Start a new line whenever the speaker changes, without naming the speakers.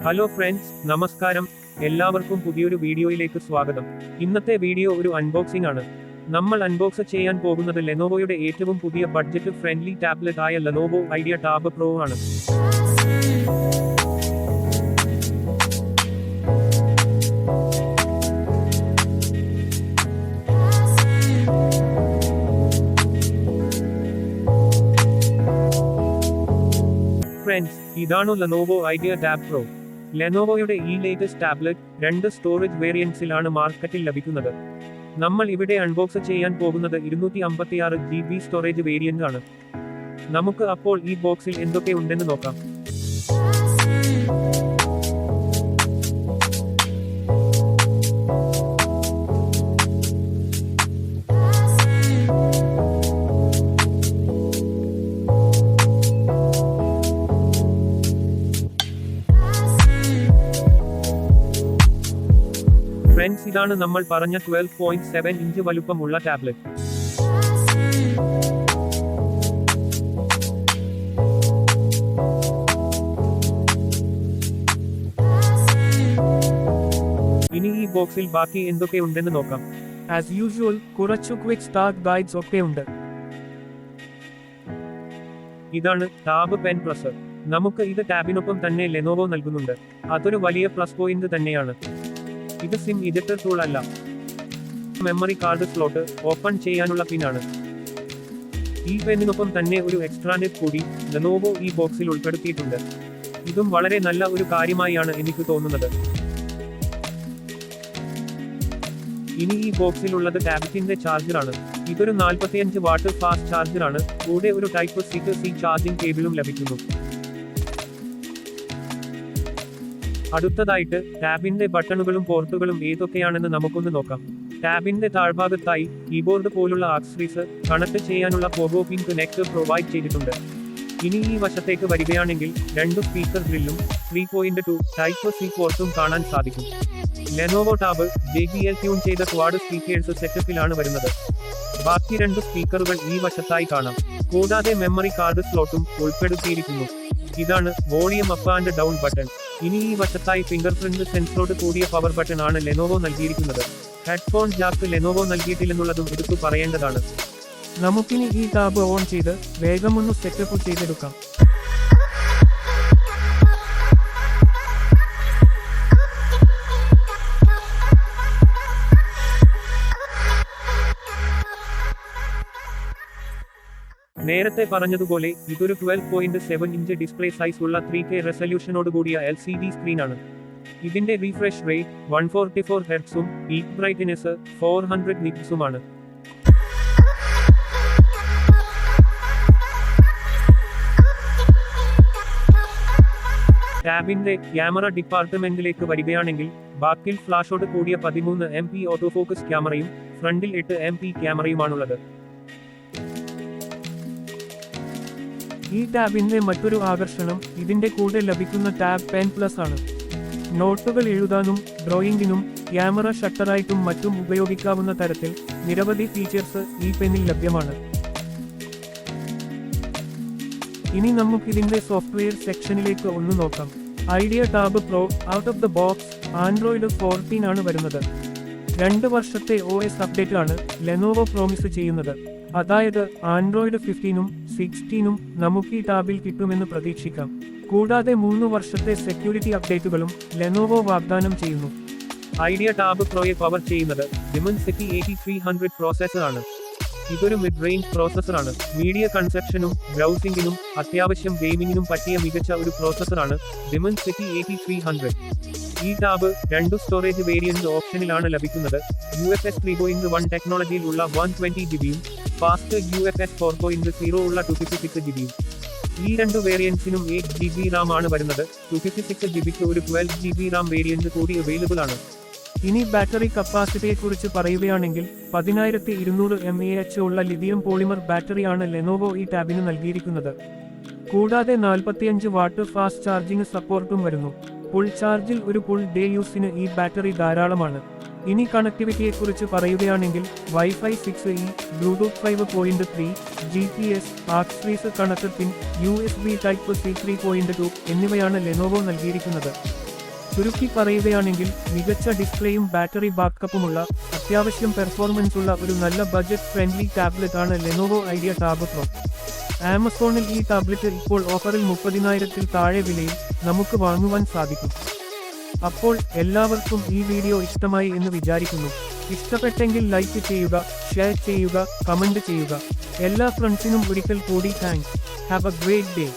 Hello friends, നമസ്കാരം. എല്ലാവർക്കും പുതിയൊരു വീഡിയോയിലേക്ക് സ്വാഗതം. ഇന്നത്തെ വീഡിയോ ഒരു അൺബോക്സിംഗ് ആണ്. നമ്മൾ അൺബോക്സ് ചെയ്യാൻ പോകുന്നത് ലെനോവോയുടെ ഏറ്റവും പുതിയ ബഡ്ജറ്റ് ഫ്രണ്ട്ലി ടാബ്ലറ്റ് ആയ ലെനോവോ ഐഡിയ ടാബ് പ്രോ ആണ്. ഫ്രണ്ട്സ്, ഇതാണ് ലെനോവോ ഐഡിയ ടാബ് പ്രോ. ലെനോവോയുടെ ഈ ലേറ്റസ്റ്റ് ടാബ്ലറ്റ് 2 സ്റ്റോറേജ് വേരിയന്റ്സിലാണ് മാർക്കറ്റിൽ ലഭിക്കുന്നത്. നമ്മൾ ഇവിടെ അൺബോക്സ് ചെയ്യാൻ പോകുന്നത് 256 GB സ്റ്റോറേജ് വേരിയന്റ് ആണ്. നമുക്ക് അപ്പോൾ ഈ ബോക്സിൽ എന്തൊക്കെ ഉണ്ടെന്ന് നോക്കാം. ഫ്രണ്ട്സ്, ഇതാണ് നമ്മൾ പറഞ്ഞ 12.7 ഇഞ്ച് വലുപ്പമുള്ള ടാബ്ലറ്റ്. ഇനി ഈ ബോക്സിൽ ബാക്കി എന്തൊക്കെ ഉണ്ടെന്ന് നോക്കാം.
ആസ് യൂഷ്വൽ കുറച്ചു ക്വിക്ക് സ്റ്റാർട്ട് ഗൈഡ്സ് ഒക്കെ ഉണ്ട്.
ഇതാണ് ടാബ് പെൻ പ്ലസ്. നമുക്ക് ഇത് ടാബിനൊപ്പം തന്നെ ലെനോവോ നൽകുന്നുണ്ട്. അതൊരു വലിയ പ്ലസ് പോയിന്റ് തന്നെയാണ്. ഇത് സിം ഇജക്ടർ ടൂൾ അല്ല, മെമ്മറി കാർഡ് സ്ലോട്ട് ഓപ്പൺ ചെയ്യാനുള്ള പിന്നാണ്. ഈ പെന്നിനൊപ്പം തന്നെ ഒരു എക്സ്ട്രാനെറ്റ് കൂടി ലെനോവോ ഈ ബോക്സിൽ ഉൾപ്പെടുത്തിയിട്ടുണ്ട്. ഇതും വളരെ നല്ല ഒരു കാര്യമായാണ് എനിക്ക് തോന്നുന്നത്. ഇനി ഈ ബോക്സിലുള്ളത് ടാബ്ലറ്റിന്റെ ചാർജറാണ്. ഇതൊരു 45 വാട്ട് ഫാസ്റ്റ് ചാർജറാണ്. കൂടെ ഒരു ടൈപ്പ് C ചാർജിംഗ് കേബിളും ലഭിക്കുന്നു. അടുത്തതായിട്ട് ടാബിന്റെ ബട്ടണുകളും പോർട്ടുകളും ഏതൊക്കെയാണെന്ന് നമുക്കൊന്ന് നോക്കാം. ടാബിന്റെ താഴ്ഭാഗത്തായി കീബോർഡ് പോലുള്ള ആക്സസറീസ് കണക്ട് ചെയ്യാനുള്ള പോഗോ പിൻ കണക്ടർ പ്രൊവൈഡ് ചെയ്തിട്ടുണ്ട്. ഇനി ഈ വശത്തേക്ക് വരികയാണെങ്കിൽ 2 സ്പീക്കർ ഗ്രില്ലും 3.2 ടൈപ്പ് C പോർട്ടും കാണാൻ സാധിക്കും. ലെനോവോ ടാബ് JBL ട്യൂൺ ചെയ്ത ക്വാഡ് സ്പീക്കേഴ്സ് സെറ്റപ്പിലാണ് വരുന്നത്. ബാക്കി 2 സ്പീക്കറുകൾ ഈ വശത്തായി കാണാം. കൂടാതെ മെമ്മറി കാർഡ് സ്ലോട്ടും ഉൾപ്പെടുത്തിയിരിക്കുന്നു. ഇതാണ് volume up and down button. ഇനി ഈ വശത്തായി ഫിംഗർപ്രിന്റ് സെൻസറോട് കൂടിയ പവർ ബട്ടൺ ആണ് ലെനോവോ നൽകിയിരിക്കുന്നത്. ഹെഡ്ഫോൺ ജാക്ക് ലെനോവോ നൽകിയിട്ടില്ലെന്നുള്ളതും എടുത്തു പറയേണ്ടതാണ്.
നമുക്കിനി ഈ ടാബ് ഓൺ ചെയ്ത് വേഗമൊന്ന് സെറ്റപ്പ് ചെയ്തെടുക്കാം.
നേരത്തെ പറഞ്ഞതുപോലെ ഇതൊരു 12.7 ഇഞ്ച് ഡിസ്പ്ലേ സൈസ് ഉള്ള 3K റെസല്യൂഷനോട് കൂടിയ LCD സ്ക്രീനാണ്. ഇതിന്റെ റീഫ്രഷ് റേറ്റ് 144 ഹെർട്സും പീക്ക് ബ്രൈറ്റ്നെസ് 400 നിറ്റ്സുമാണ്. ടാബിന്റെ ക്യാമറ ഡിപ്പാർട്ട്മെന്റിലേക്ക് വരികയാണെങ്കിൽ ബാക്കിൽ ഫ്ലാഷോട് കൂടിയ 13 MP ഓട്ടോഫോക്കസ് ക്യാമറയും ഫ്രണ്ടിൽ 8 MP ക്യാമറയുമാണുള്ളത്.
ഈ ടാബിന്റെ മറ്റൊരു ആകർഷണം ഇതിന്റെ കൂടെ ലഭിക്കുന്ന ടാബ് പെൻ പ്ലസ് ആണ്. നോട്ടുകൾ എഴുതാനും ഡ്രോയിങ്ങിനും ക്യാമറ ഷട്ടറായിട്ടും മറ്റും ഉപയോഗിക്കാവുന്ന തരത്തിൽ നിരവധി ഫീച്ചേഴ്സ് ഈ പെന്നിൽ ലഭ്യമാണ്. ഇനി നമുക്കിതിന്റെ സോഫ്റ്റ്വെയർ സെക്ഷനിലേക്ക് ഒന്ന് നോക്കാം. Idea tab pro out of the box Android 14 ആണ് വരുന്നത്. 2 വർഷത്തെ OS അപ്ഡേറ്റ് ആണ് ലെനോവോ പ്രോമിസ് ചെയ്യുന്നത്. അതായത് ആൻഡ്രോയിഡ് 15ഉം 16ഉം നമുക്ക് ഈ ടാബിൽ കിട്ടുമെന്ന് പ്രതീക്ഷിക്കാം. കൂടാതെ 3 വർഷത്തെ സെക്യൂരിറ്റി അപ്ഡേറ്റുകളും ലെനോവോ വാഗ്ദാനം ചെയ്യുന്നു.
ഐഡിയ ടാബ് പ്രോയെ പവർ ചെയ്യുന്നത് Dimensity 8300 പ്രോസസർ ആണ്. ഇതൊരു മിഡ് റേഞ്ച് പ്രോസസറാണ്. മീഡിയ കൺസെപ്ഷനും ബ്രൗസിംഗിനും അത്യാവശ്യം ഗെയിമിങ്ങിനും പറ്റിയ മികച്ച ഒരു പ്രോസസറാണ് Dimensity 8300. ഈ ടാബ് 2 സ്റ്റോറേജ് വേരിയന്റ് ഓപ്ഷനിലാണ് ലഭിക്കുന്നത്. UFS 3.1 ടെക്നോളജിയിൽ ഉള്ള 120 GBയും ഫാസ്റ്റ് UFS 4.0 ഉള്ള 256 GBയും. ഈ 2 വേരിയന്റ്സിനും 8 GB റാം ആണ് വരുന്നത്. 256 GBക്ക് ഒരു 12 GB റാം വേരിയന്റ് കൂടി അവൈലബിൾ ആണ്.
ഇനി ബാറ്ററി കപ്പാസിറ്റിയെക്കുറിച്ച് പറയുകയാണെങ്കിൽ 10200 mAh ഉള്ള ലിഥിയം പോളിമർ ബാറ്ററിയാണ് ലെനോവോ ഈ ടാബിന് നൽകിയിരിക്കുന്നത്. കൂടാതെ 45 വാട്ട് ഫാസ്റ്റ് ചാർജിംഗ് സപ്പോർട്ടും വരുന്നു. ഫുൾ ചാർജിൽ ഒരു ഫുൾ ഡേ യൂസിന് ഈ ബാറ്ററി ധാരാളമാണ്. ഇനി കണക്ടിവിറ്റിയെക്കുറിച്ച് പറയുകയാണെങ്കിൽ wifi 6E, Bluetooth 5.3, GPS, accessories connector pin, USB Type-C 3.2 എന്നിവയാണ് ലെനോവോ നൽകിയിരിക്കുന്നത്. ചുരുക്കി പറയുകയാണെങ്കിൽ മികച്ച ഡിസ്പ്ലേയും ബാറ്ററി ബാക്കപ്പുമുള്ള അത്യാവശ്യം പെർഫോമൻസ് ഉള്ള ഒരു നല്ല ബജറ്റ് ഫ്രണ്ട്ലി ടാബ്ലറ്റ് ആണ് ലെനോവോ ഐഡിയ ടാബ് പ്രോ. ആമസോണിൽ ഈ ടാബ്ലറ്റ് ഇപ്പോൾ ഓഫറിൽ 30,000-ൽ താഴെ വിലയിൽ നമുക്ക് വാങ്ങുവാൻ സാധിക്കും. അപ്പോൾ എല്ലാവർക്കും ഈ വീഡിയോ ഇഷ്ടമായി എന്ന് വിചാരിക്കുന്നു. ഇഷ്ടപ്പെട്ടെങ്കിൽ ലൈക്ക് ചെയ്യുക, ഷെയർ ചെയ്യുക, കമന്റ് ചെയ്യുക. എല്ലാ ഫ്രണ്ട്സിനും ഒരിക്കൽ കൂടി thanks. Have A great day.